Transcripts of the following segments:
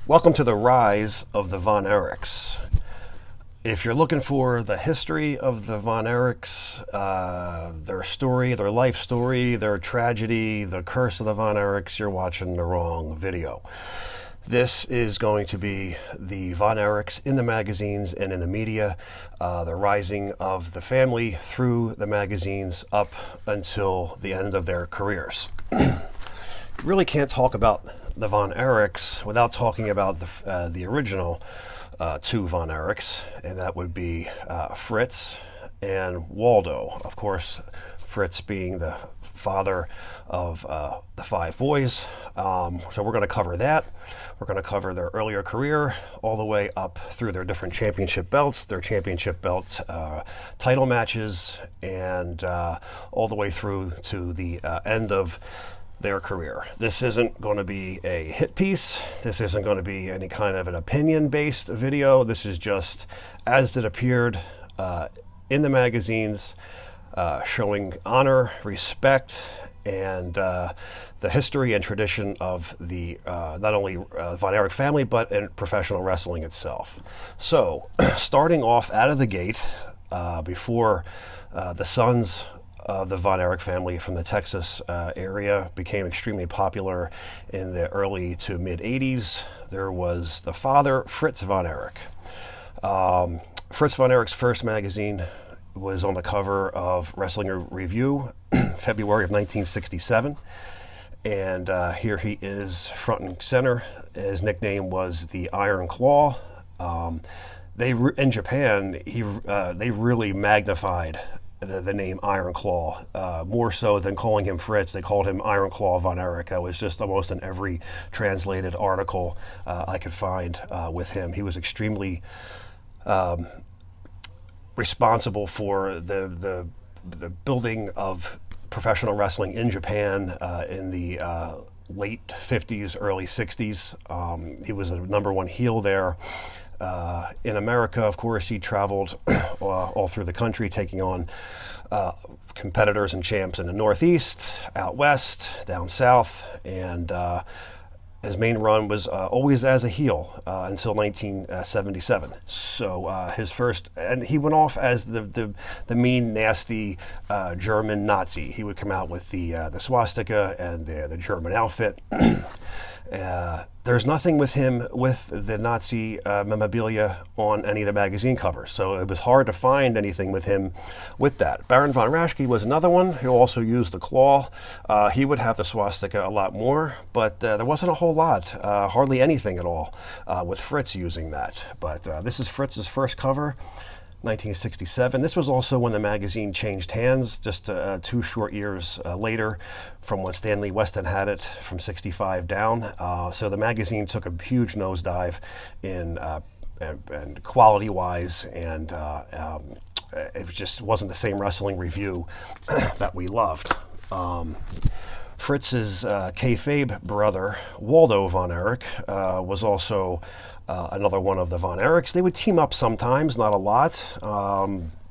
Welcome to the rise of the Von Erichs. If you're looking for the history of the Von Erichs, their story, their life story, their tragedy, the curse of the Von Erichs, you're watching the wrong video. This is going to be the Von Erichs in the magazines and in the media, the rising of the family through the magazines up until the end of their careers. You really can't talk about the Von Erichs without talking about the original two Von Erichs, and that would be Fritz and Waldo. Of course, Fritz being the father of the five boys. So we're going to cover that. We're going to cover their earlier career all the way up through their different championship belts, their championship belt title matches, and all the way through to the end of their career. This isn't going to be a hit piece. This isn't going to be any kind of an opinion-based video. This is just as it appeared in the magazines, showing honor, respect, and the history and tradition of the not only Von Erich family, but in professional wrestling itself. So, starting off out of the gate, before the sons of the Von Erich family from the Texas area became extremely popular in the early to mid 80s, there was the father, Fritz Von Erich. Fritz Von Erich's first magazine was on the cover of Wrestling Review, February of 1967. And here he is front and center. His nickname was the Iron Claw. In Japan, they really magnified the name Iron Claw, more so than calling him Fritz. They called him Iron Claw Von Erich. That was just almost in every translated article I could find with him. He was extremely responsible for the building of professional wrestling in Japan in the late 50s, early 60s. He was a number one heel there. In America, of course, he traveled all through the country, taking on competitors and champs in the Northeast, out west, down south, and his main run was always as a heel until 1977. So his first, and he went off as the mean, nasty German Nazi. He would come out with the swastika and the German outfit. There's nothing with him with the Nazi memorabilia on any of the magazine covers, so it was hard to find anything with him with that. Baron von Raschke was another one who also used the claw. He would have the swastika a lot more, but there wasn't a whole lot, hardly anything at all with Fritz using that. But this is Fritz's first cover, 1967. This was also when the magazine changed hands, just 2 short years later from when Stanley Weston had it from 65 down. So the magazine took a huge nosedive in and quality-wise, and it just wasn't the same Wrestling Review that we loved. Fritz's kayfabe brother, Waldo Von Erich, was also another one of the Von Erichs. They would team up sometimes, not a lot.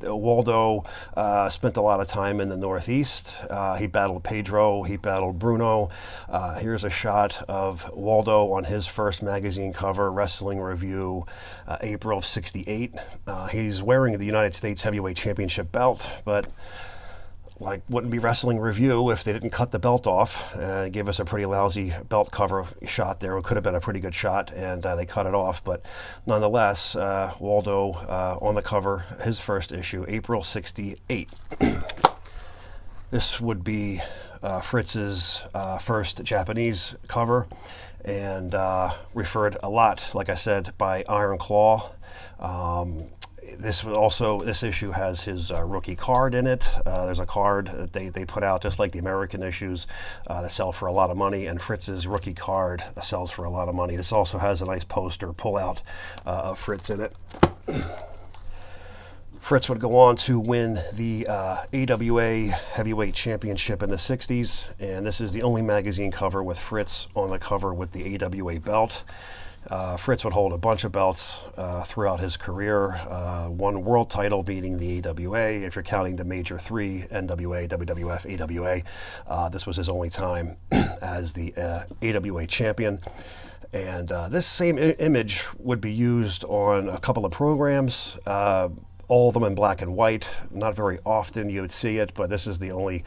Waldo spent a lot of time in the Northeast. He battled Pedro, he battled Bruno. Here's a shot of Waldo on his first magazine cover, Wrestling Review, April of '68. He's wearing the United States Heavyweight Championship belt, but wouldn't be Wrestling Review if they didn't cut the belt off. Gave us a pretty lousy belt cover shot there. It could have been a pretty good shot, and they cut it off. But nonetheless, Waldo on the cover, his first issue, April '68. This would be Fritz's first Japanese cover, and referred a lot, like I said, by Iron Claw. This issue has his rookie card in it. There's a card that they put out just like the American issues that sell for a lot of money, and Fritz's rookie card sells for a lot of money. This also has a nice poster pull-out of Fritz in it. Fritz would go on to win the AWA Heavyweight Championship in the 60s, and this is the only magazine cover with Fritz on the cover with the AWA belt. Fritz would hold a bunch of belts throughout his career. One world title beating the AWA, if you're counting the major three, NWA, WWF, AWA. This was his only time as the AWA champion. And this same image would be used on a couple of programs, all of them in black and white. Not very often you would see it, but this is the only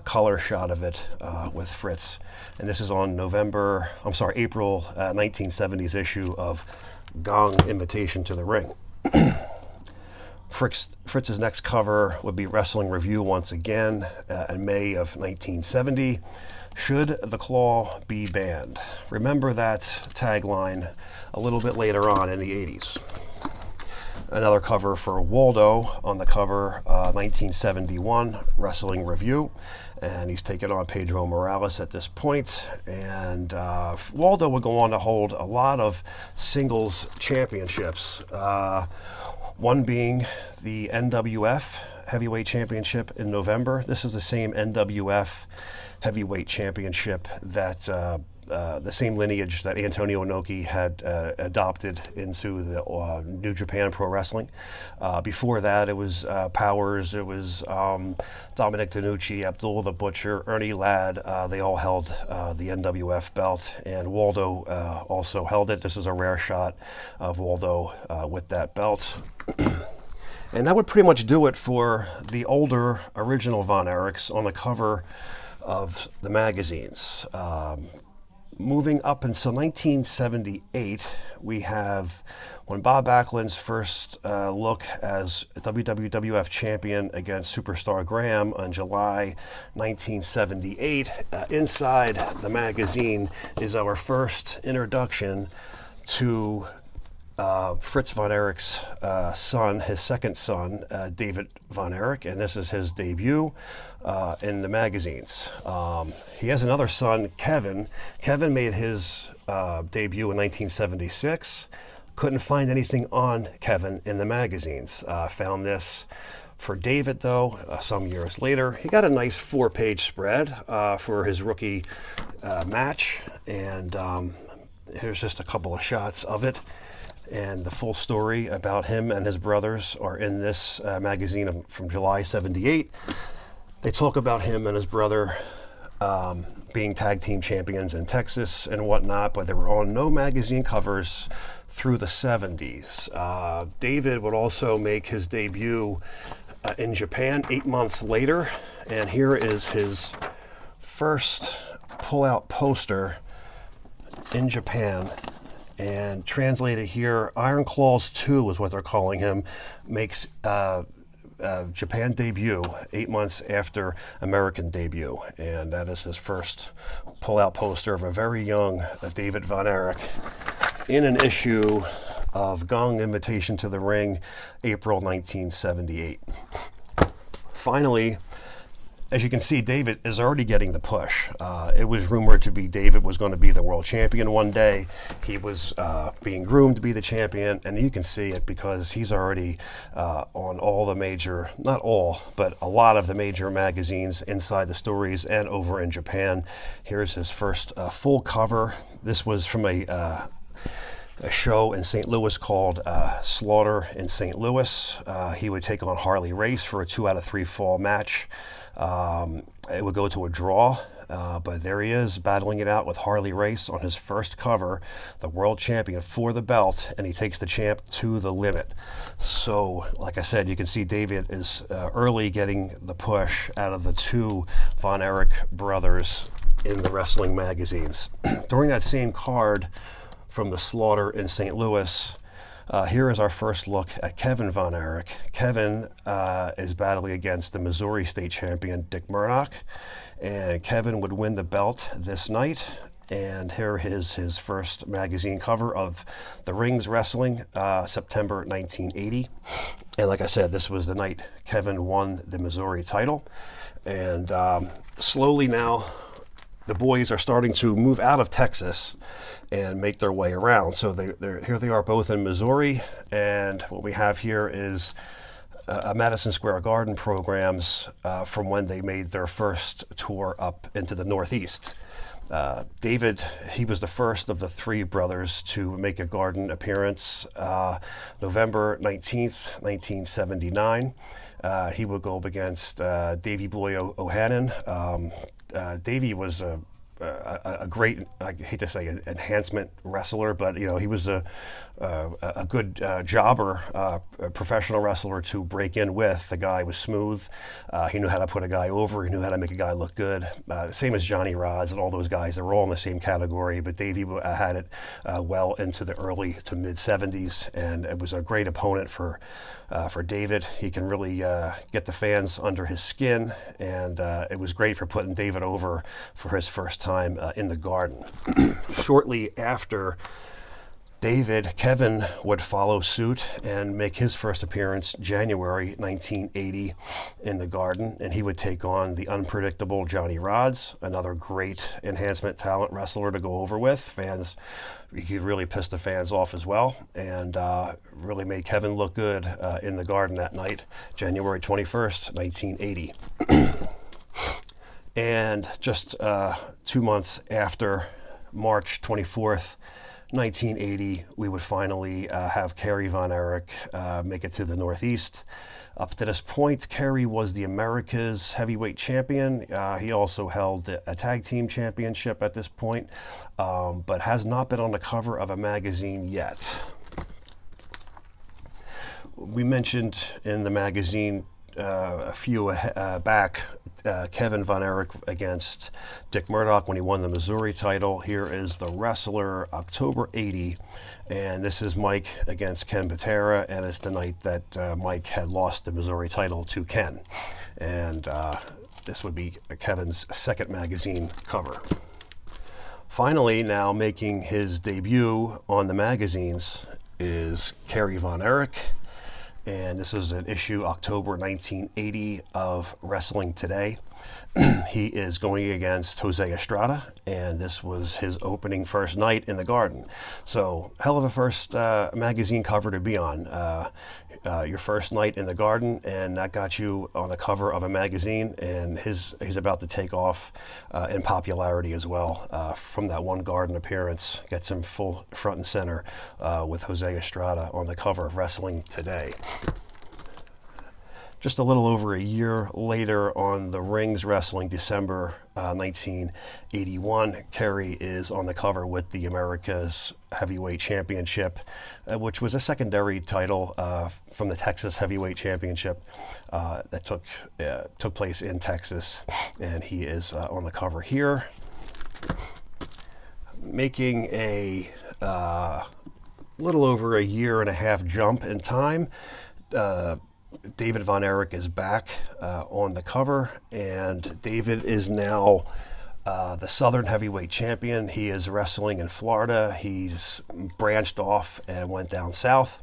color shot of it with Fritz. And this is on April 1970s issue of Gong Invitation to the Ring. Fritz's next cover would be Wrestling Review once again in May of 1970. Should the Claw be banned? Remember that tagline a little bit later on in the 80s. Another cover for Waldo on the cover, 1971 Wrestling Review. And he's taken on Pedro Morales at this point. And Waldo would go on to hold a lot of singles championships. One being the NWF Heavyweight Championship in November. This is the same NWF Heavyweight Championship that the same lineage that Antonio Inoki had adopted into the New Japan Pro Wrestling. Before that, it was Powers, it was Dominic DeNucci, Abdul the Butcher, Ernie Ladd. They all held the NWF belt, and Waldo also held it. This is a rare shot of Waldo with that belt. And that would pretty much do it for the older original Von Erichs on the cover of the magazines. Moving up until 1978, we have when Bob Backlund's first look as WWF champion against Superstar Graham on July 1978. Inside the magazine is our first introduction to Fritz Von Erich's son, his second son, David Von Erich, and this is his debut in the magazines. He has another son, Kevin. Kevin made his debut in 1976. Couldn't find anything on Kevin in the magazines. Found this for David, though, some years later. He got a nice 4-page spread for his rookie match, and here's just a couple of shots of it. And the full story about him and his brothers are in this magazine from July 78. They talk about him and his brother being tag team champions in Texas and whatnot, but they were on no magazine covers through the 70s. David would also make his debut in Japan 8 months later, and here is his first pull-out poster in Japan. And translated here, Iron Claws 2 is what they're calling him, makes Japan debut 8 months after American debut. And that is his first pull-out poster of a very young David Von Erich in an issue of Gong Invitation to the Ring, April 1978. Finally, as you can see, David is already getting the push. It was rumored to be David was going to be the world champion one day. He was being groomed to be the champion, and you can see it because he's already on all the major, not all, but a lot of the major magazines inside the stories and over in Japan. Here's his first full cover. This was from a show in St. Louis called Slaughter in St. Louis. He would take on Harley Race for a 2 out of 3 fall match. It would go to a draw, but there he is battling it out with Harley Race on his first cover, the world champion for the belt, and he takes the champ to the limit. So, like I said, you can see David is early getting the push out of the two Von Erich brothers in the wrestling magazines. During that same card from the Slaughter in St. Louis, here is our first look at Kevin Von Erich. Kevin is battling against the Missouri state champion, Dick Murdoch, and Kevin would win the belt this night. And here is his first magazine cover of The Rings Wrestling, September 1980. And like I said, this was the night Kevin won the Missouri title. And slowly now, the boys are starting to move out of Texas and make their way around. So here they are both in Missouri, and what we have here is a Madison Square Garden programs from when they made their first tour up into the Northeast. David, he was the first of the three brothers to make a Garden appearance, November 19th, 1979. He would go up against Davey Boy O'Hannon. Davey was a a great, I hate to say enhancement wrestler, but he was a good jobber, a professional wrestler to break in with. The guy was smooth. He knew how to put a guy over. He knew how to make a guy look good. Same as Johnny Rods and all those guys. They were all in the same category, but Davey had it well into the early to mid 70s, and it was a great opponent for David. He can really get the fans under his skin, and it was great for putting David over for his first time in the Garden. Shortly after David, Kevin would follow suit and make his first appearance January 1980 in the Garden, and he would take on the unpredictable Johnny Rods, another great enhancement talent wrestler to go over with. He could really piss the fans off as well, and really made Kevin look good in the Garden that night, January 21st, 1980. And just 2 months after March 24th, 1980, we would finally have Kerry Von Erich make it to the Northeast. Up to this point, Kerry was the America's heavyweight champion. He also held a tag team championship at this point, but has not been on the cover of a magazine yet. We mentioned in the magazine a few back, Kevin Von Erich against Dick Murdoch when he won the Missouri title. Here is the wrestler, October 80, and this is Mike against Ken Patera, and it's the night that Mike had lost the Missouri title to Ken. And this would be Kevin's second magazine cover. Finally, now making his debut on the magazines is Kerry Von Erich. And this is an issue, October 1980 of Wrestling Today. He is going against Jose Estrada, and this was his opening first night in the Garden. So, hell of a first magazine cover to be on. Your first night in the Garden, and that got you on the cover of a magazine, and he's about to take off in popularity as well. From that one Garden appearance, gets him full front and center with Jose Estrada on the cover of Wrestling Today. Just a little over a year later, on the Rings Wrestling, December 1981, Kerry is on the cover with the America's Heavyweight Championship, which was a secondary title from the Texas Heavyweight Championship that took place in Texas, and he is on the cover here, making a little over a year and a half jump in time. David Von Erich is back on the cover, and David is now the Southern Heavyweight Champion. He is wrestling in Florida. He's branched off and went down south,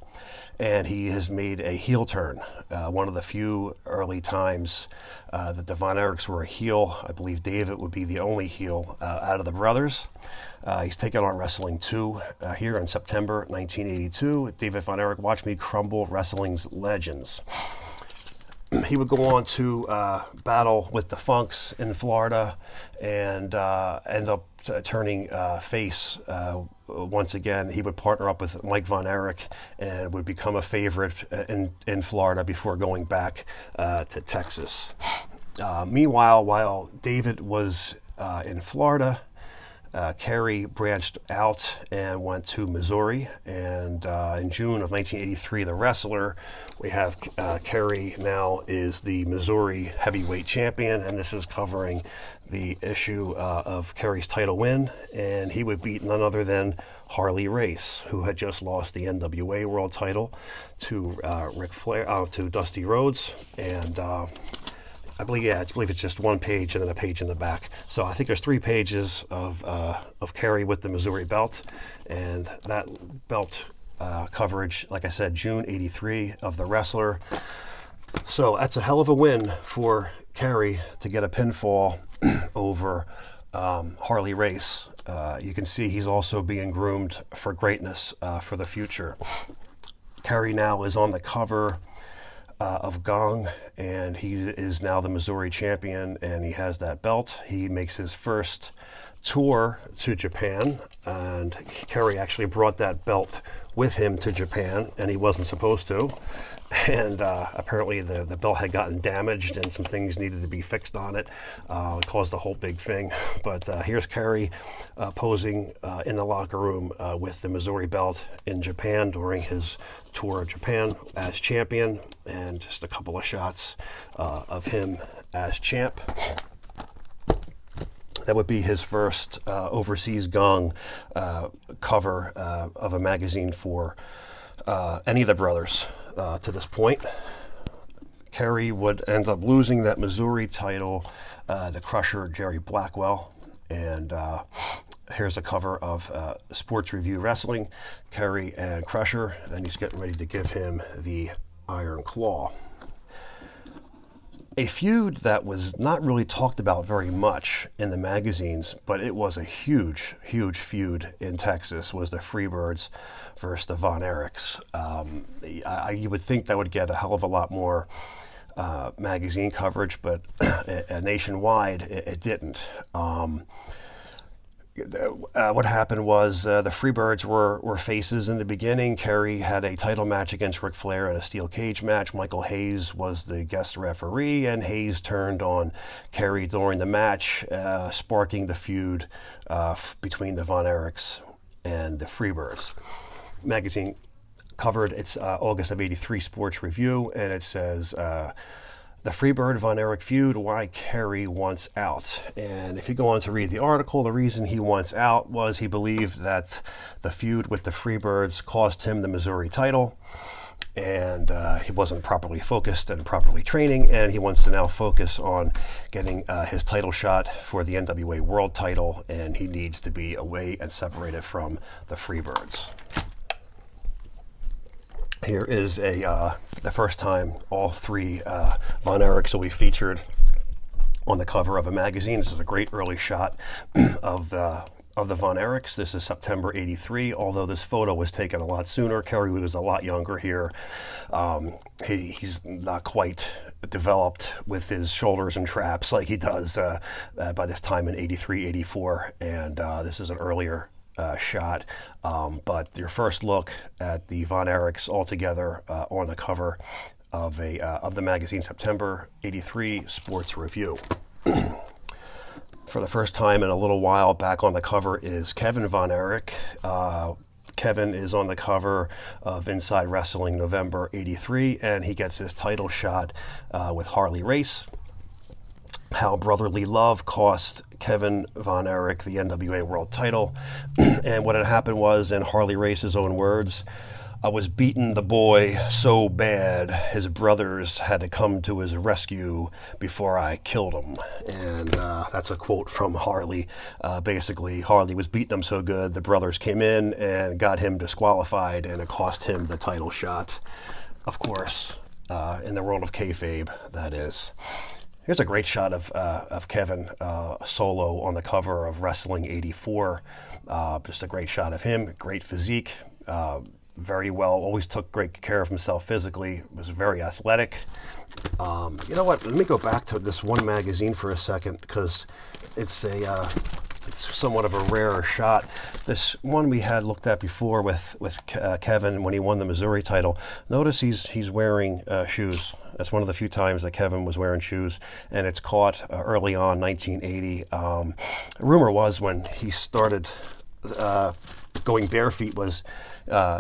and he has made a heel turn. One of the few early times that the Von Erichs were a heel. I believe David would be the only heel out of the brothers. He's taken on Wrestling 2 here in September 1982. David Von Erich, Watch Me Crumble, Wrestling's Legends. He would go on to battle with the Funks in Florida and end up turning face once again. He would partner up with Mike Von Erich and would become a favorite in Florida before going back to Texas. Meanwhile, while David was in Florida, Kerry branched out and went to Missouri, and in June of 1983, the wrestler, we have Kerry now is the Missouri heavyweight champion, and this is covering the issue of Kerry's title win, and he would beat none other than Harley Race, who had just lost the NWA World title to Ric Flair, to Dusty Rhodes, and I believe it's just one page and then a page in the back. So I think there's 3 pages of Kerry with the Missouri belt, and that belt coverage, like I said, June 83 of the wrestler. So that's a hell of a win for Kerry to get a pinfall over Harley Race. You can see he's also being groomed for greatness for the future. Kerry now is on the cover of Gong, and he is now the Missouri champion, and he has that belt. He makes his first tour to Japan, and Kerry actually brought that belt with him to Japan, and he wasn't supposed to. And apparently the belt had gotten damaged and some things needed to be fixed on it. It caused a whole big thing. But here's Kerry posing in the locker room with the Missouri belt in Japan during his tour of Japan as champion, and just a couple of shots of him as champ. That would be his first overseas gong cover of a magazine for any of the brothers to this point. Kerry would end up losing that Missouri title to Crusher Jerry Blackwell. And here's a cover of Sports Review Wrestling, Kerry and Crusher, and he's getting ready to give him the Iron Claw. A feud that was not really talked about very much in the magazines, but it was a huge, huge feud in Texas, was the Freebirds versus the Von Erichs. You would think that would get a hell of a lot more magazine coverage, but nationwide it didn't. What happened was the Freebirds were faces in the beginning. Kerry had a title match against Ric Flair in a steel cage match. Michael Hayes was the guest referee, and Hayes turned on Kerry during the match, sparking the feud between the Von Erichs and the Freebirds. Magazine covered its August of '83 Sports Review, and it says, the Freebird Von Erich feud, why Kerry wants out. And if you go on to read the article, the reason he wants out was he believed that the feud with the Freebirds cost him the Missouri title, and he wasn't properly focused and properly training, and he wants to now focus on getting his title shot for the NWA World title, and he needs to be away and separated from the Freebirds. Here is the first time all three Von Erichs will be featured on the cover of a magazine. This is a great early shot of the Von Erichs. This is September '83, although this photo was taken a lot sooner. Kerry was a lot younger here. He's not quite developed with his shoulders and traps like he does by this time in '83, '84, and this is an earlier shot, but your first look at the Von Erichs all together on the cover of the magazine, September '83 Sports Review. For the first time in a little while, back on the cover is Kevin Von Erich. Kevin is on the cover of Inside Wrestling November '83, and he gets his title shot with Harley Race. How brotherly love cost Kevin Von Erich the NWA World title. And what had happened was, in Harley Race's own words, I was beating the boy so bad his brothers had to come to his rescue before I killed him. And that's a quote from Harley. Basically, Harley was beating him so good, the brothers came in and got him disqualified, and it cost him the title shot. Of course, in the world of kayfabe, that is. Here's a great shot of Kevin solo on the cover of Wrestling '84. Just a great shot of him, great physique, very well, always took great care of himself physically, was very athletic. You know what, let me go back to this one magazine for a second, because it's somewhat of a rarer shot. This one we had looked at before with Kevin when he won the Missouri title. Notice he's wearing shoes. That's one of the few times that Kevin was wearing shoes, and it's caught early on, 1980. Rumor was when he started going bare feet was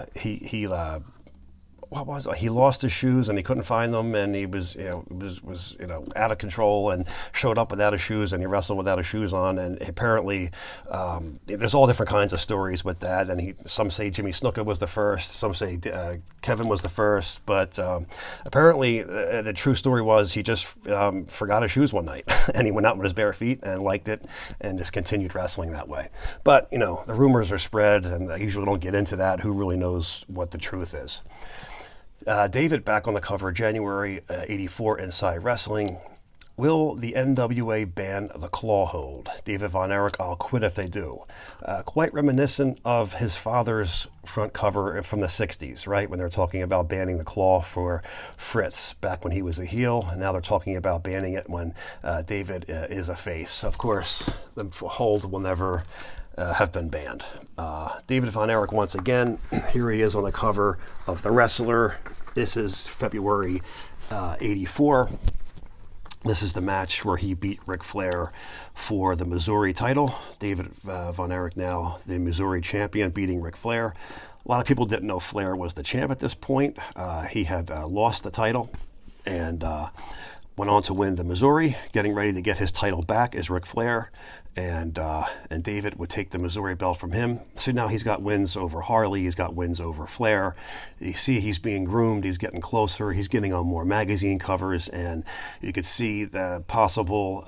he lost his shoes and he couldn't find them, and he was out of control and showed up without his shoes, and he wrestled without his shoes on. And apparently there's all different kinds of stories with that, and some say Jimmy Snuka was the first, some say Kevin was the first, but apparently the true story was he just forgot his shoes one night and he went out with his bare feet and liked it and just continued wrestling that way. But the rumors are spread, and I usually don't get into that. Who really knows what the truth is? David back on the cover, January '84 Inside Wrestling. Will the NWA ban the claw hold? David Von Erich, I'll quit if they do. Quite reminiscent of his father's front cover from the 60s, right? When they're talking about banning the claw for Fritz back when he was a heel. And now they're talking about banning it when David is a face. Of course, the hold will never have been banned. David Von Erich, once again, here he is on the cover of The Wrestler. This is February 84. This is the match where he beat Ric Flair for the Missouri title. David Von Erich, now the Missouri champion, beating Ric Flair. A lot of people didn't know Flair was the champ at this point. He had lost the title and went on to win the Missouri, getting ready to get his title back as Ric Flair. And David would take the Missouri belt from him. So now he's got wins over Harley. He's got wins over Flair. You see he's being groomed. He's getting closer. He's getting on more magazine covers. And you could see the possible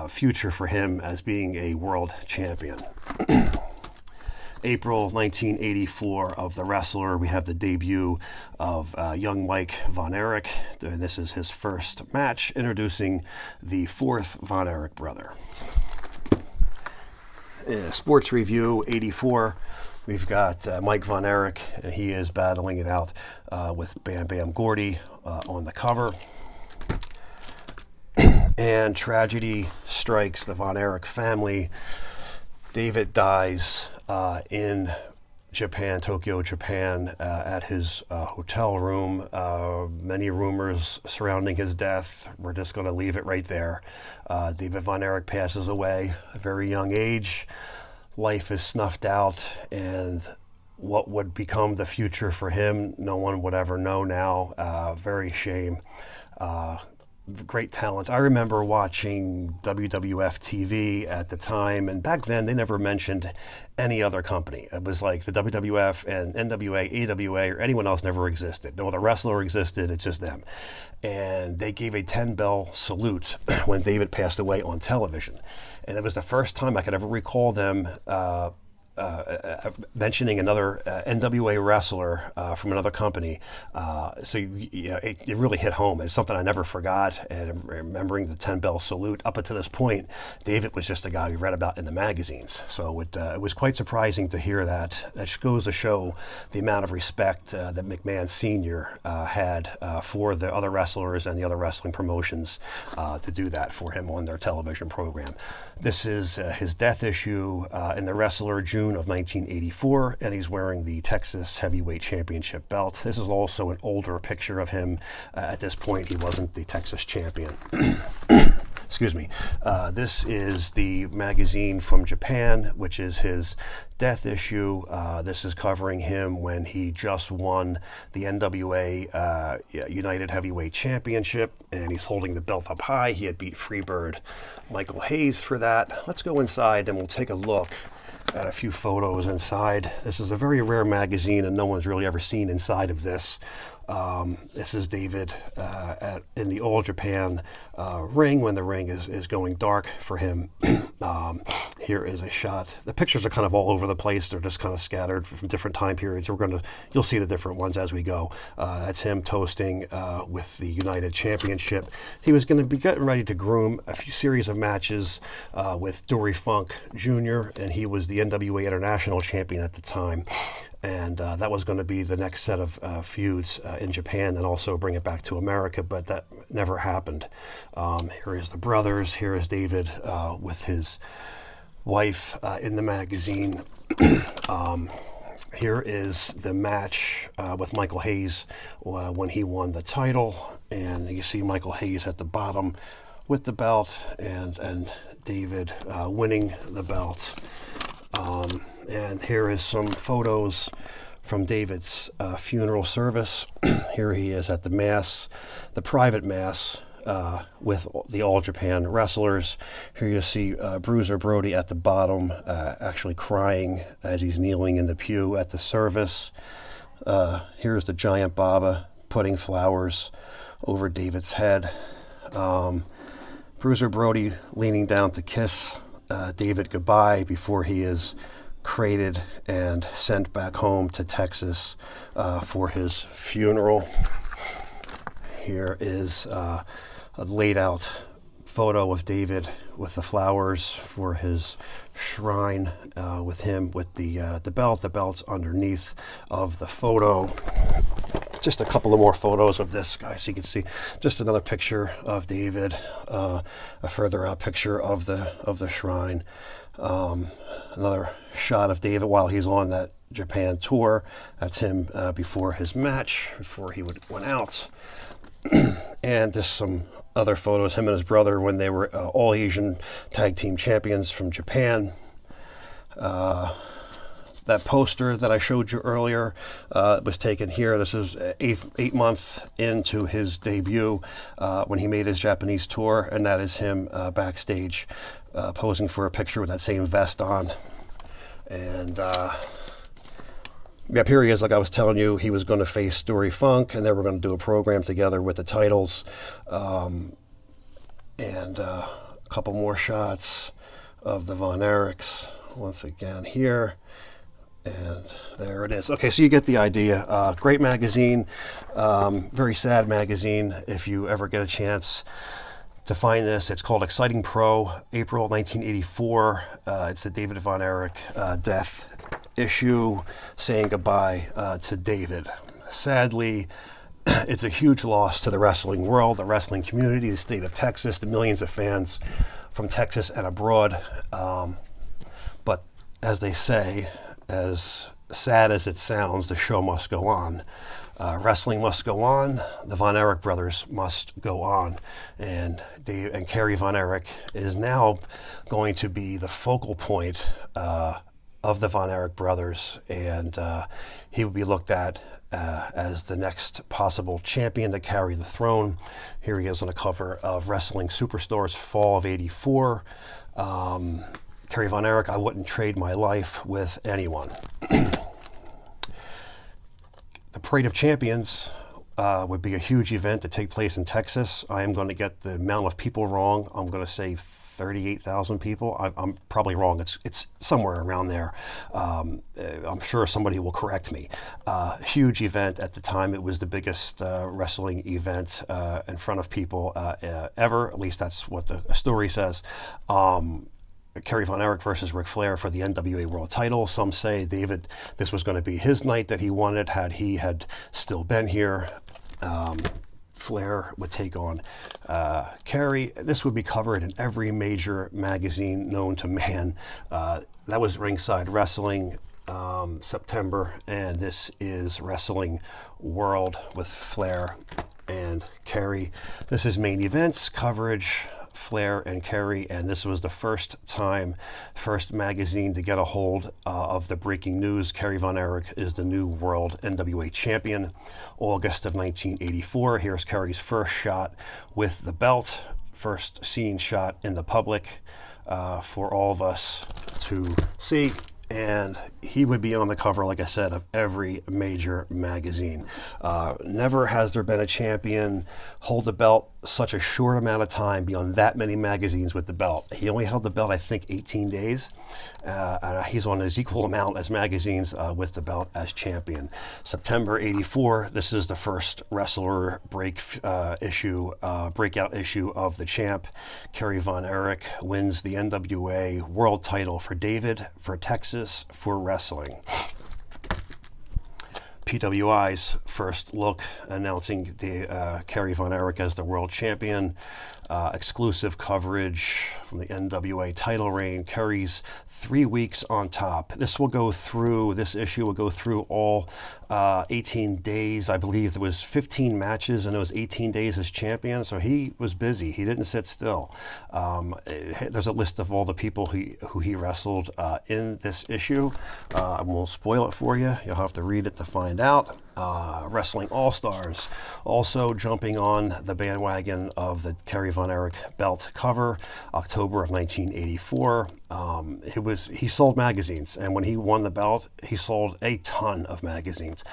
future for him as being a world champion. April 1984 of The Wrestler, we have the debut of young Mike Von Erich. And this is his first match, introducing the fourth Von Erich brother. Sports Review 84, we've got Mike Von Erich, and he is battling it out with Bam Bam Gordy on the cover. And tragedy strikes the Von Erich family. David dies in Japan, Tokyo, Japan, at his hotel room. Many rumors surrounding his death. We're just going to leave it right there. David Von Erich passes away at a very young age. Life is snuffed out, and what would become the future for him, no one would ever know now. Very shame. Great talent. I remember watching WWF TV at the time, and back then they never mentioned any other company. It was like the WWF and NWA, AWA, or anyone else never existed. No other wrestler existed. It's just them. And they gave a 10-bell salute when David passed away on television. And it was the first time I could ever recall them mentioning another NWA wrestler from another company. So it really hit home. It's something I never forgot. And remembering the 10-bell salute, up until this point, David was just a guy we read about in the magazines. So it was quite surprising to hear that. That goes to show the amount of respect that McMahon Sr. had for the other wrestlers and the other wrestling promotions to do that for him on their television program. This is his death issue in The Wrestler, June of 1984, and he's wearing the Texas Heavyweight Championship belt. This is also an older picture of him. At this point, he wasn't the Texas champion. Excuse me. This is the magazine from Japan, which is his death issue. This is covering him when he just won the NWA United Heavyweight Championship, and he's holding the belt up high. He had beat Freebird Michael Hayes for that. Let's go inside and we'll take a look at a few photos inside. This is a very rare magazine, and no one's really ever seen inside of this. This is David in the All Japan ring when the ring is going dark for him. Here is a shot. The pictures are kind of all over the place. They're just kind of scattered from different time periods. You'll see the different ones as we go. That's him toasting with the United Championship. He was going to be getting ready to groom a few series of matches with Dory Funk Jr., and he was the NWA International Champion at the time. And that was going to be the next set of feuds in Japan and also bring it back to America, but that never happened. Here is the brothers. Here is David with his wife in the magazine. Here is the match with Michael Hayes when he won the title. And you see Michael Hayes at the bottom with the belt and David winning the belt. And here is some photos from David's funeral service. Here he is at the mass, the private mass with the All Japan wrestlers. Here you see Bruiser Brody at the bottom, actually crying as he's kneeling in the pew at the service. Here's the Giant Baba putting flowers over David's head. Bruiser Brody leaning down to kiss David goodbye before he is crated and sent back home to Texas for his funeral. Here is a laid out photo of David with the flowers for his shrine, with him with the belt. The belt's underneath of the photo. Just a couple of more photos of this, guys, so you can see just another picture of David, a further out picture of the shrine, another shot of David while he's on that Japan tour. That's him before his match, before he went out. And just some other photos, him and his brother when they were all Asian tag team champions from Japan. That poster that I showed you earlier was taken here. This is eight months into his debut when he made his Japanese tour, and that is him backstage posing for a picture with that same vest on. And here he is, like I was telling you, he was going to face Dory Funk, and they were going to do a program together with the titles. And a couple more shots of the Von Erichs once again here. And there it is. Okay, so you get the idea. Great magazine, very sad magazine. If you ever get a chance to find this, it's called Exciting Pro, April 1984. It's the David Von Erich death issue, saying goodbye to David. Sadly, it's a huge loss to the wrestling world, the wrestling community, the state of Texas, the millions of fans from Texas and abroad. But as they say, as sad as it sounds, the show must go on. Wrestling must go on. The Von Erich brothers must go on. And Kerry Von Erich is now going to be the focal point of the Von Erich brothers. And he would be looked at as the next possible champion to carry the throne. Here he is on the cover of Wrestling Superstars, fall of '84. Kerry Von Erich, I wouldn't trade my life with anyone. The Parade of Champions would be a huge event to take place in Texas. I am going to get the amount of people wrong. I'm going to say 38,000 people. I'm probably wrong. It's somewhere around there. I'm sure somebody will correct me. Huge event at the time. It was the biggest wrestling event in front of people ever. At least that's what the story says. Kerry Von Erich versus Ric Flair for the NWA World title. Some say this was going to be his night that he wanted had he still been here. Flair would take on Kerry. This would be covered in every major magazine known to man. That was Ringside Wrestling, September, and this is Wrestling World with Flair and Kerry. This is Main Events coverage. Flair and Kerry, and this was the first magazine to get a hold of the breaking news. Kerry Von Erich is the new world NWA champion. August of 1984. Here's Kerry's first shot with the belt, first seen shot in the public for all of us to see. And he would be on the cover, like I said, of every major magazine. Never has there been a champion hold the belt such a short amount of time, be on that many magazines with the belt. He only held the belt, I think, 18 days. He's on as equal amount as magazines with the belt as champion. September '84, this is the first wrestler breakout issue of the champ. Kerry Von Erich wins the NWA World title for David, for Texas, for wrestling. PWI's first look, announcing the Kerry Von Erich as the world champion. Exclusive coverage from the NWA title reign. Kerry's 3 weeks on top. This issue will go through all 18 days. I believe there was 15 matches in those 18 days as champion, so he was busy. He didn't sit still. There's a list of all the people who he wrestled in this issue. I won't spoil it for you. You'll have to read it to find out. Wrestling All-Stars also jumping on the bandwagon of the Kerry Von Erich belt cover, October of 1984. He sold magazines, and when he won the belt, he sold a ton of magazines.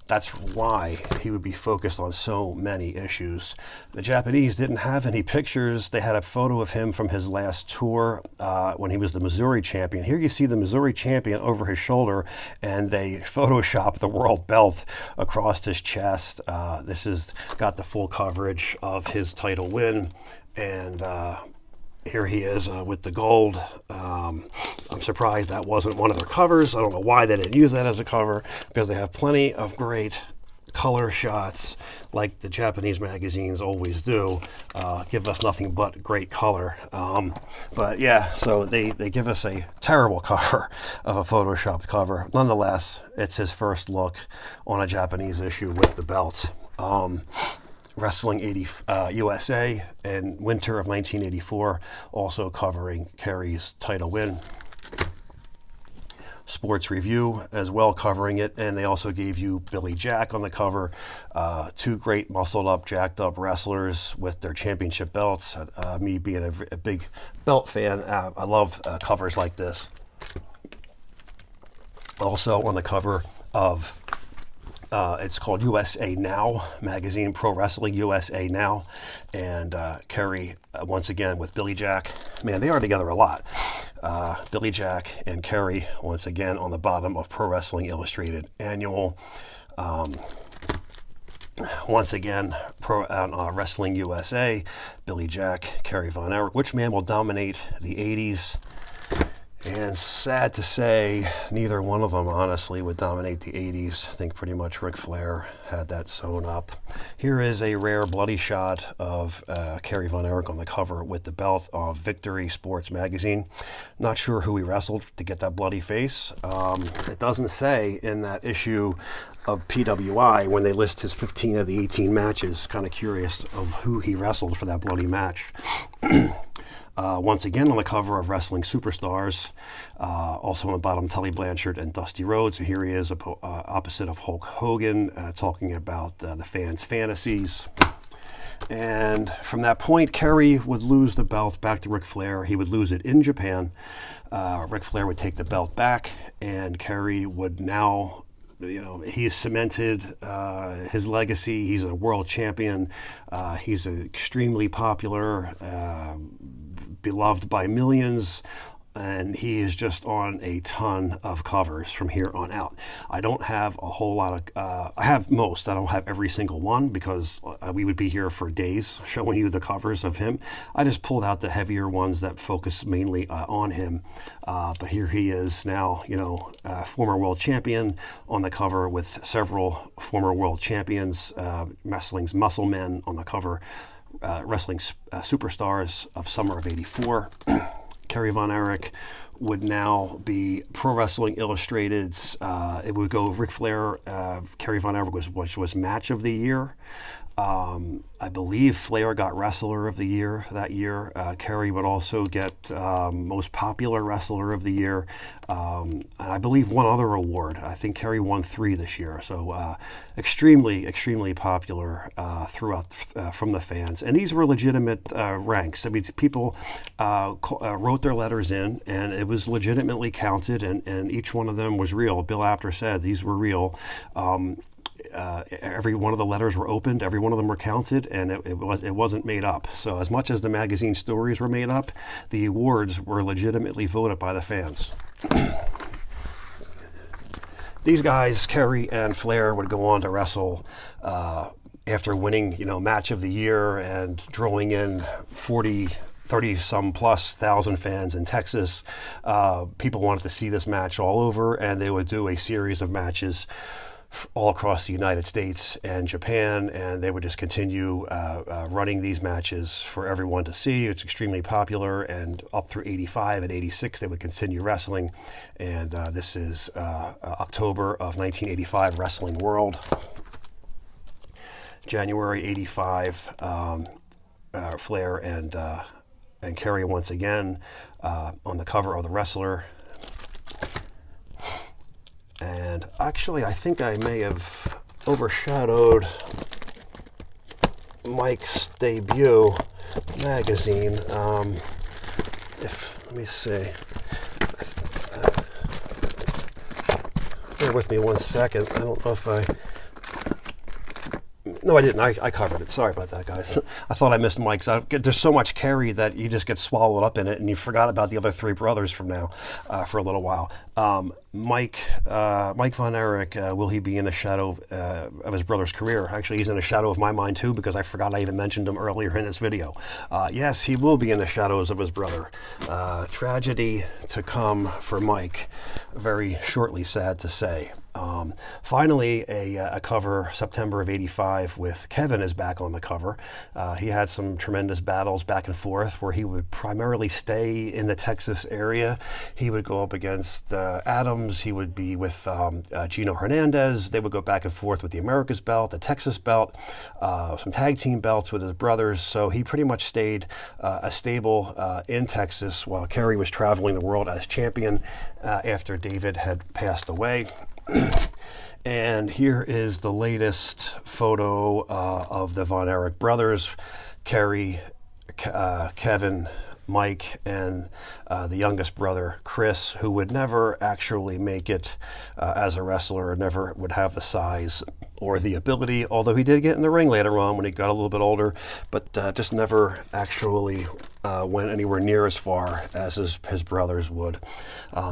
That's why he would be focused on so many issues. The Japanese didn't have any pictures. They had a photo of him from his last tour when he was the Missouri champion. Here you see the Missouri champion over his shoulder, and they photoshopped the world belt across his chest. This has got the full coverage of his title win. And here he is with the gold. I'm surprised that wasn't one of their covers. I don't know why they didn't use that as a cover, because they have plenty of great color shots like the Japanese magazines always do. Give us nothing but great color. But yeah, so they give us a terrible cover of a photoshopped cover. Nonetheless, it's his first look on a Japanese issue with the belt. Wrestling USA in winter of 1984, also covering Kerry's title win. Sports Review as well covering it, and they also gave you Billy Jack on the cover. Two great muscled up, jacked up wrestlers with their championship belts. Me being a big belt fan, I love covers like this. Also on the cover of it's called USA Now magazine, Pro Wrestling USA Now, and Kerry once again with Billy Jack. Man, they are together a lot. Billy Jack and Kerry once again on the bottom of Pro Wrestling Illustrated Annual. Once again, Wrestling USA, Billy Jack, Kerry Von Erich. Which man will dominate the 80s? And sad to say, neither one of them, honestly, would dominate the 80s. I think pretty much Ric Flair had that sewn up. Here is a rare bloody shot of Kerry Von Erich on the cover with the belt of Victory Sports Magazine. Not sure who he wrestled to get that bloody face. It doesn't say in that issue of PWI when they list his 15 of the 18 matches. Kind of curious of who he wrestled for that bloody match. Once again on the cover of Wrestling Superstars, also on the bottom, Tully Blanchard and Dusty Rhodes. So here he is opposite of Hulk Hogan, talking about the fans' fantasies. And from that point, Kerry would lose the belt back to Ric Flair. He would lose it in Japan. Ric Flair would take the belt back, and Kerry would now, he's cemented his legacy. He's a world champion. He's extremely popular, beloved by millions, and he is just on a ton of covers from here on out. I don't have a whole lot of, I have most, I don't have every single one, because we would be here for days showing you the covers of him. I just pulled out the heavier ones that focus mainly on him. But here he is now, former world champion on the cover with several former world champions, wrestling's muscle men on the cover, Wrestling Superstars of summer of '84. Kerry Von Erich would now be Pro Wrestling Illustrated's, it would go Ric Flair, Kerry Von Erich was Match of the Year. I believe Flair got Wrestler of the Year that year. Kerry would also get Most Popular Wrestler of the Year. And I believe one other award. I think Kerry won 3 this year. So extremely, extremely popular throughout from the fans. And these were legitimate ranks. I mean, people wrote their letters in, and it was legitimately counted, and each one of them was real. Bill Apter said these were real. Every one of the letters were opened, every one of them were counted, and it wasn't made up. So as much as the magazine stories were made up, the awards were legitimately voted by the fans. These guys, Kerry and Flair, would go on to wrestle after winning, Match of the Year and drawing in 30-some plus thousand fans in Texas. People wanted to see this match all over, and they would do a series of matches all across the United States and Japan, and they would just continue running these matches for everyone to see. It's extremely popular, and up through 85 and 86 they would continue wrestling. And this is October of 1985 Wrestling World. January 85, Flair and Kerry once again on the cover of The Wrestler. And actually, I think I may have overshadowed Mike's debut magazine. Let me see. Bear with me one second. I don't know if No, I didn't. I covered it. Sorry about that, guys. I thought I missed Mike's. There's so much Kerry that you just get swallowed up in it, and you forgot about the other three brothers from now for a little while. Mike von Erich, will he be in the shadow of his brother's career? Actually, he's in the shadow of my mind too, because I forgot I even mentioned him earlier in this video. Yes, he will be in the shadows of his brother. Tragedy to come for Mike, very shortly, sad to say. Finally, a cover, September of '85, with Kevin is back on the cover. He had some tremendous battles back and forth where he would primarily stay in the Texas area. He would go up against Adams. He would be with Gino Hernandez. They would go back and forth with the America's belt, the Texas belt, some tag team belts with his brothers. So he pretty much stayed a stable in Texas while Kerry was traveling the world as champion after David had passed away. And here is the latest photo of the Von Erich brothers, Kerry, Kevin, Mike, and the youngest brother, Chris, who would never actually make it as a wrestler, never would have the size or the ability, although he did get in the ring later on when he got a little bit older, but just never actually went anywhere near as far as his brothers would.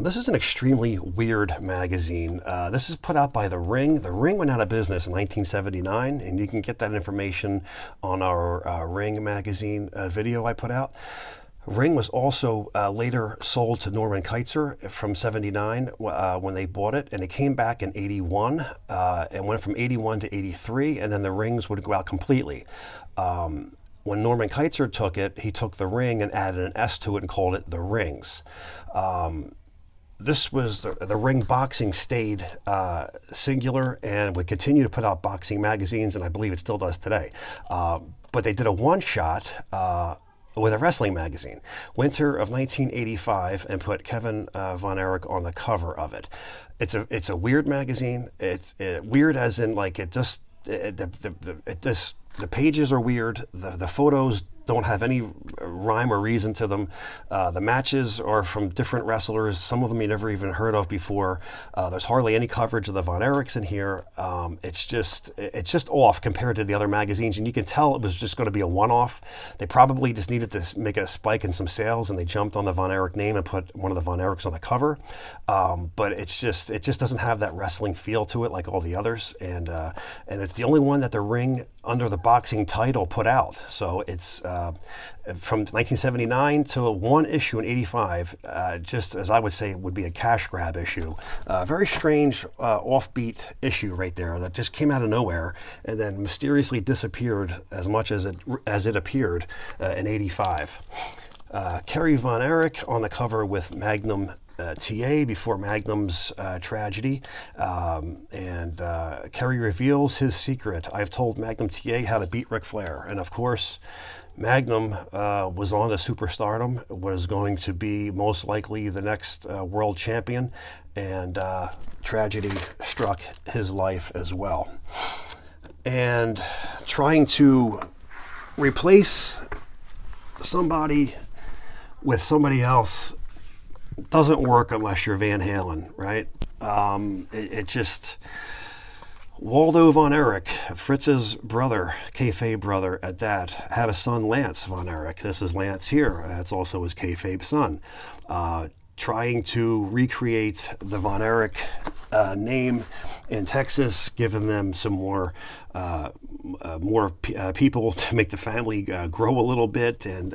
This is an extremely weird magazine. This is put out by The Ring. The Ring went out of business in 1979, and you can get that information on our Ring magazine video I put out. Ring was also later sold to Norman Kietzer from '79 when they bought it, and it came back in '81 and went from '81 to '83, and then the rings would go out completely. When Norman Kietzer took it, he took the Ring and added an S to it and called it the Rings. This was the Ring Boxing stayed singular and would continue to put out boxing magazines, and I believe it still does today. But they did a one-shot with a wrestling magazine, winter of 1985, and put Kevin Von Erich on the cover of it. It's a weird magazine. It's weird as in like the pages are weird. The photos don't have any rhyme or reason to them. The matches are from different wrestlers. Some of them you never even heard of before. There's hardly any coverage of the Von Erichs in here. It's just off compared to the other magazines, and you can tell it was just going to be a one-off. They probably just needed to make a spike in some sales, and they jumped on the Von Erich name and put one of the Von Erichs on the cover. But it just doesn't have that wrestling feel to it like all the others, and it's the only one that the Ring under the boxing title put out. So it's from 1979 to one issue in '85, just as I would say would be a cash grab issue. Very strange offbeat issue right there that just came out of nowhere and then mysteriously disappeared as much as it appeared in '85. Kerry Von Erich on the cover with Magnum TA before Magnum's tragedy, and Kerry reveals his secret. I've told Magnum TA how to beat Ric Flair, and of course Magnum was on to superstardom, was going to be most likely the next world champion, and tragedy struck his life as well. And trying to replace somebody with somebody else doesn't work unless you're Van Halen, right? It just... Waldo Von Erich, Fritz's brother, kayfabe brother at that, had a son, Lance Von Erich. This is Lance here. That's also his kayfabe son. Trying to recreate the Von Erich name in Texas, giving them some more people to make the family grow a little bit, and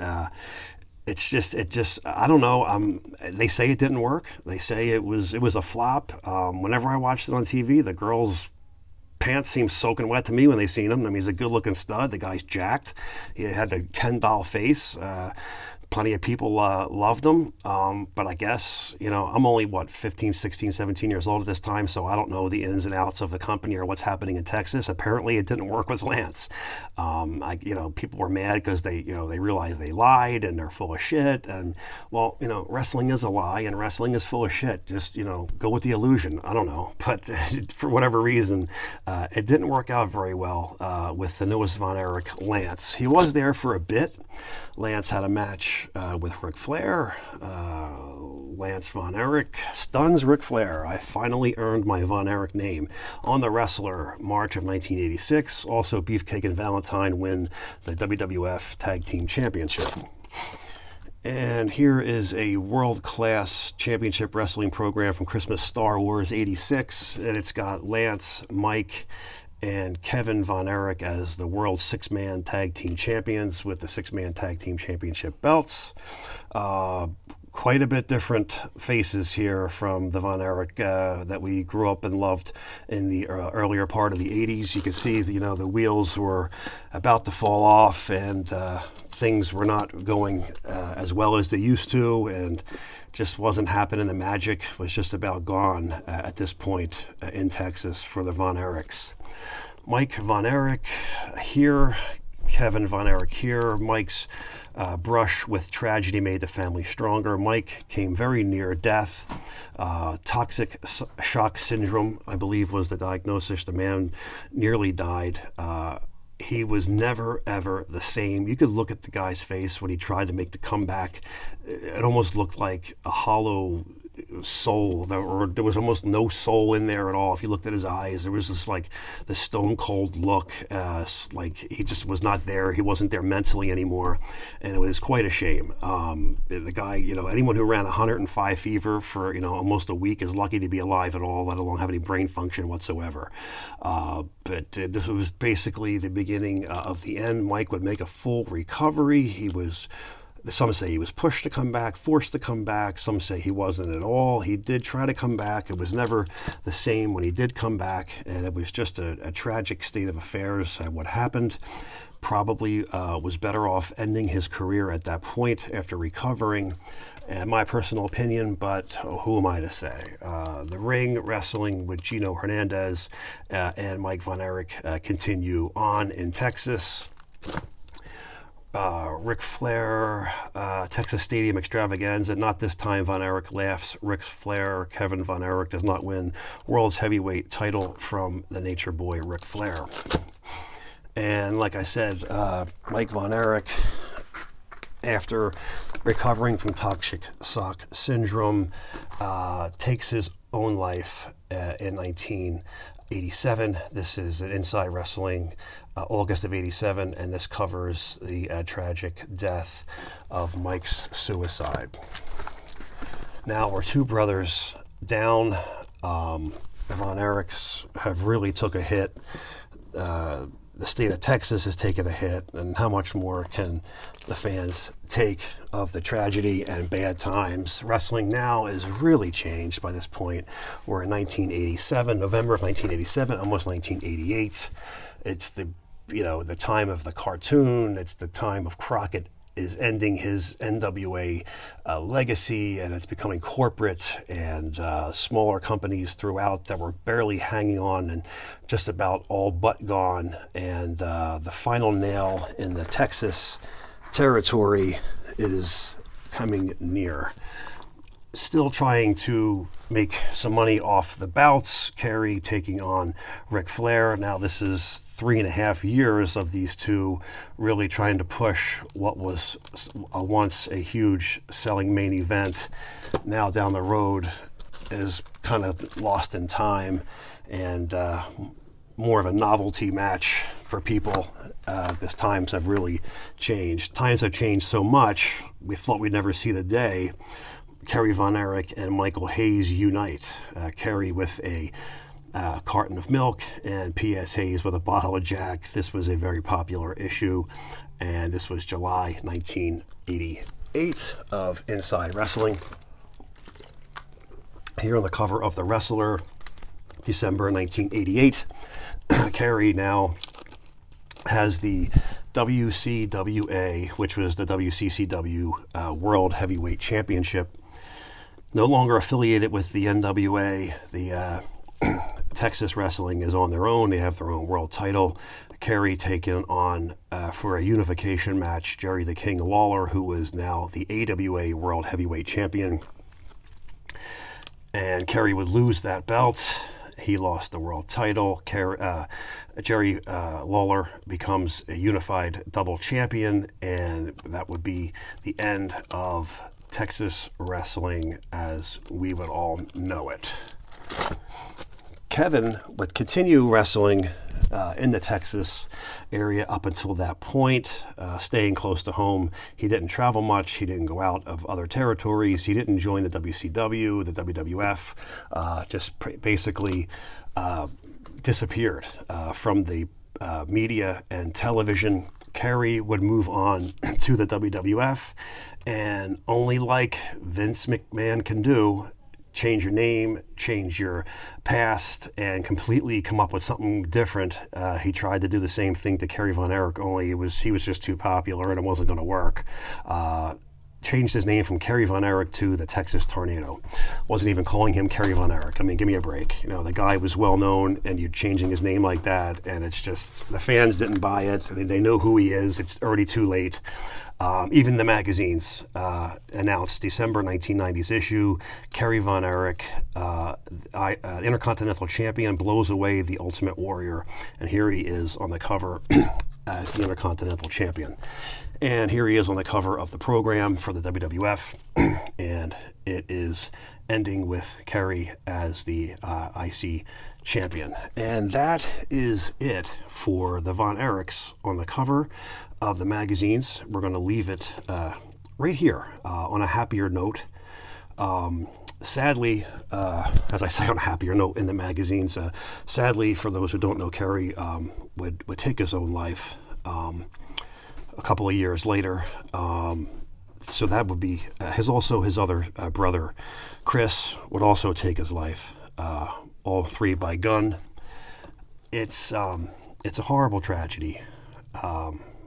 it just I don't know. They say it didn't work. They say it was a flop. Whenever I watched it on TV, the girls' pants seem soaking wet to me when they seen him. I mean, he's a good-looking stud. The guy's jacked. He had the Ken doll face. Plenty of people loved him, but I guess, I'm only, 15, 16, 17 years old at this time, so I don't know the ins and outs of the company or what's happening in Texas. Apparently, it didn't work with Lance. People were mad because they realized they lied and they're full of shit. And, wrestling is a lie and wrestling is full of shit. Just, go with the illusion. I don't know. But for whatever reason, it didn't work out very well with the newest Von Erich, Lance. He was there for a bit. Lance had a match match with Ric Flair. Lance Von Erich stuns Ric Flair. I finally earned my Von Erich name. On the Wrestler, March of 1986. Also, Beefcake and Valentine win the WWF Tag Team Championship. And here is a world-class championship wrestling program from Christmas Star Wars 86. And it's got Lance, Mike, and Kevin Von Erich as the world six-man tag team champions with the six-man tag team championship belts. Quite a bit different faces here from the Von Erich that we grew up and loved in the earlier part of the 80s. You could see, the wheels were about to fall off, and things were not going as well as they used to, and just wasn't happening. The magic was just about gone at this point in Texas for the Von Erichs. Mike Von Erich here, Kevin Von Erich here. Mike's brush with tragedy made the family stronger. Mike came very near death. Toxic shock syndrome, I believe, was the diagnosis. The man nearly died. He was never, ever the same. You could look at the guy's face when he tried to make the comeback. It almost looked like a hollow soul, or there was almost no soul in there at all. If you looked at his eyes, there was just like the stone cold look, like he just was not there. He wasn't there mentally anymore, and it was quite a shame. The guy, anyone who ran 105 fever for almost a week is lucky to be alive at all, let alone have any brain function whatsoever. But this was basically the beginning of the end. Mike would make a full recovery. Some say he was pushed to come back, forced to come back. Some say he wasn't at all. He did try to come back. It was never the same when he did come back, and it was just a tragic state of affairs. What happened probably was better off ending his career at that point after recovering, and my personal opinion, but who am I to say? The ring wrestling with Gino Hernandez and Mike Von Erich continue on in Texas. Ric Flair, Texas Stadium Extravaganza. Not this time. Von Erich laughs. Ric Flair, Kevin Von Erich does not win World's Heavyweight title from the Nature Boy Ric Flair. And like I said, Mike Von Erich, after recovering from toxic shock syndrome, takes his own life in 1987. This is an Inside Wrestling, August of 87, and this covers the tragic death of Mike's suicide. Now we're two brothers down. The Von Erichs have really took a hit. The state of Texas has taken a hit, and how much more can the fans take of the tragedy and bad times? Wrestling now is really changed by this point. We're in 1987, November of 1987, almost 1988. It's the time of the cartoon. It's the time of Crockett is ending his NWA legacy, and it's becoming corporate, and smaller companies throughout that were barely hanging on and just about all but gone. And the final nail in the Texas territory is coming near. Still trying to make some money off the bouts. Kerry taking on Ric Flair. Now this is 3.5 years of these two really trying to push what was once a huge selling main event. Now down the road is kind of lost in time, and more of a novelty match for people, because times have really changed. Times have changed so much, we thought we'd never see the day Kerry Von Erich and Michael Hayes unite. Kerry with a carton of milk, and P.S. Hayes with a bottle of Jack. This was a very popular issue, and this was July 1988 of Inside Wrestling. Here on the cover of The Wrestler, December 1988, Kerry now has the WCWA, which was the WCCW World Heavyweight Championship. No longer affiliated with the NWA. The Texas Wrestling is on their own. They have their own world title. Kerry taken on for a unification match, Jerry the King Lawler, who was now the AWA World Heavyweight Champion. And Kerry would lose that belt, he lost the world title. Jerry Lawler becomes a unified double champion, and that would be the end of Texas wrestling as we would all know it. Kevin would continue wrestling in the Texas area up until that point, staying close to home. He didn't travel much. He didn't go out of other territories. He didn't join the WCW, the WWF, just basically disappeared from the media and television. Kerry would move on to the WWF, and only like Vince McMahon can do, change your name, change your past, and completely come up with something different. He tried to do the same thing to Kerry Von Erich, only he was just too popular and it wasn't going to work. Changed his name from Kerry Von Erich to the Texas Tornado. Wasn't even calling him Kerry Von Erich. I mean, give me a break. You know, the guy was well known, and you're changing his name like that, and it's just, the fans didn't buy it. They know who he is. It's already too late. Even the magazines announced December 1990's issue, Kerry Von Erich, Intercontinental Champion, blows away the Ultimate Warrior. And here he is on the cover as the Intercontinental Champion. And here he is on the cover of the program for the WWF. And it is ending with Kerry as the IC champion. And that is it for the Von Erichs on the cover of the magazines. We're going to leave it right here on a happier note. Sadly, as I say, on a happier note in the magazines, sadly, for those who don't know, Kerry would take his own life a couple of years later. So that would be his other brother, Chris, would also take his life. All three by gun. It's a horrible tragedy.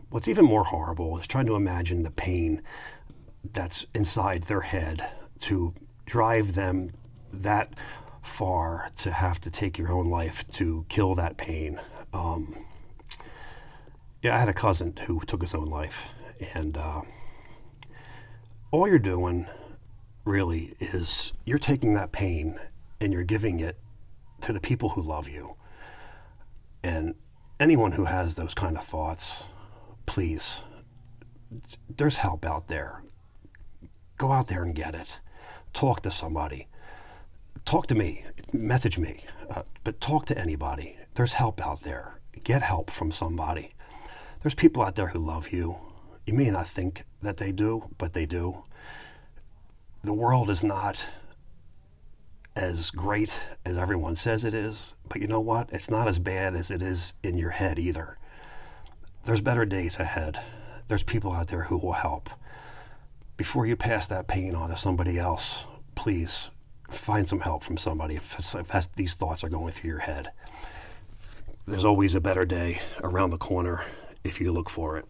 What's even more horrible is trying to imagine the pain that's inside their head to drive them that far to have to take your own life to kill that pain. Yeah, I had a cousin who took his own life, and all you're doing really is you're taking that pain and you're giving it to the people who love you. And anyone who has those kind of thoughts, please, there's help out there. Go out there and get it. Talk to somebody. Talk to me. Message me. But talk to anybody. There's help out there. Get help from somebody. There's people out there who love you. You may not think that they do, but they do. The world is not as great as everyone says it is, but you know what? It's not as bad as it is in your head either. There's better days ahead. There's people out there who will help. Before you pass that pain on to somebody else, please find some help from somebody if these thoughts are going through your head. There's always a better day around the corner if you look for it.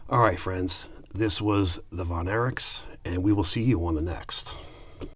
All right, friends, this was the Von Erichs, and we will see you on the next.